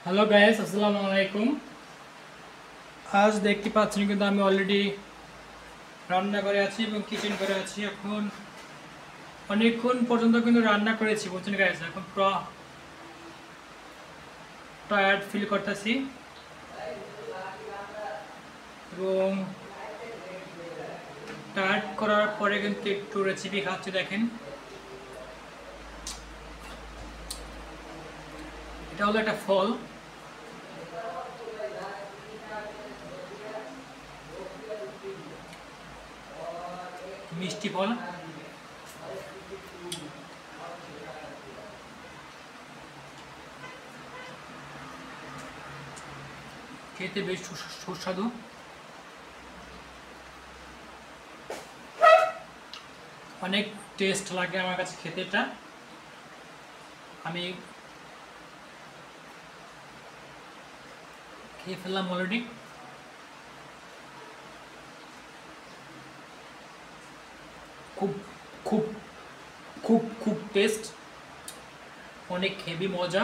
Hello guys, আসসালামু আলাইকুম। আজ দেখতে পাচ্ছেন কিন্তু আমি অলরেডি রান্না করে আছি এবং কিচেন করে আছি। এখন অনেকক্ষণ পর্যন্ত কিন্তু রান্না করেছি, বুঝছেন গাইস। এখন পুরো টায়ার্ড ফিল করতেছি এবং টায়ার্ড করার পরে কিন্তু একটু রেসিপি খাচ্ছি। দেখেন, এটা হলো একটা ফল, মিষ্টি ফল। খেতে বেশ সুস্বাদু। অনেক টেস্ট লাগে আমার কাছে খেতে। এটা আমি খেয়ে ফেললাম অলরেডি। খুব খুব খুব খুব টেস্ট, অনেক হেভি মজা।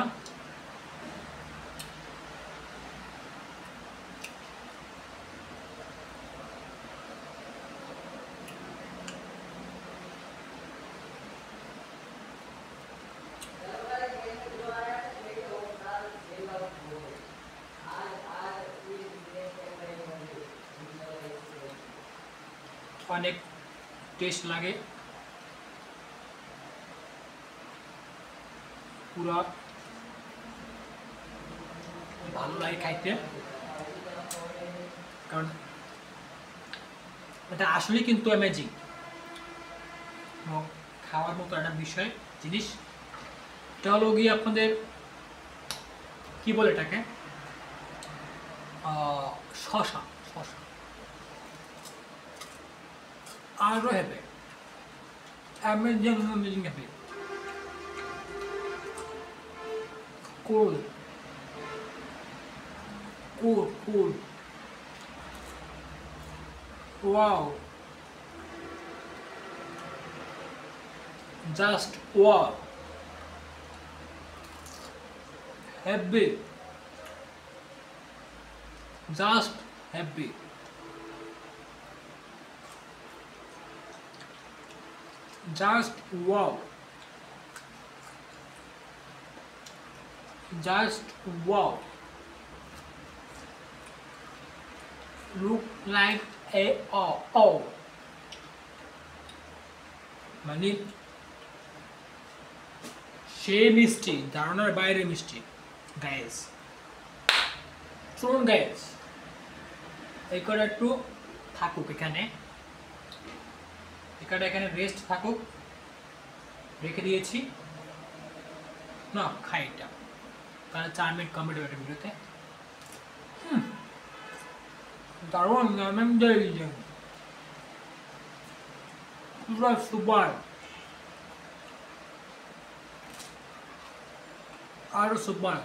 অনেক টেস্ট লাগে, পুরা ভালো লাগে খাইতে। কারণ এটা আসলে কিন্তু অ্যামেজিং এবং খাওয়ার মতো একটা বিষয় জিনিস। এটা হলো গিয়ে আপনাদের কি বলে এটাকে, শশা শশা আরও হেবে অ্যামেজিং অ্যামেজিং হেবে। Cool cool cool, wow, just wow, heavy, just heavy. Just wow, just wow, look like a o মানে সে মিষ্টি, ধারণার বাইরে মিষ্টি গাইস। শুনুন গাইস, এই করে একটু থাকুক এখানে, এখানে রেস্ট থাকুক, রেখে দিয়েছি না। খাই এটা, তাহলে 4 মিনিট কমপ্লিট হবে ভিডিওতে। দারুণ অ্যামেজিং, পুরো সুপার, আরো সুপার,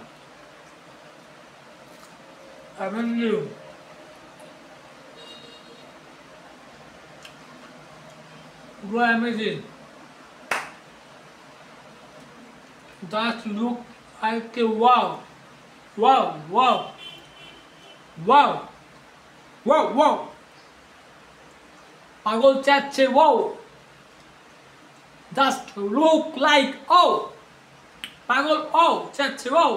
অ্যামেজিং। পুরো amazing, just look like a wow wow wow wow wow wow, পাগল চাচ্ছে ওয়াও, জাস্ট লুক লাইক ও, পাগল ও চাচ্ছে ওয়াও।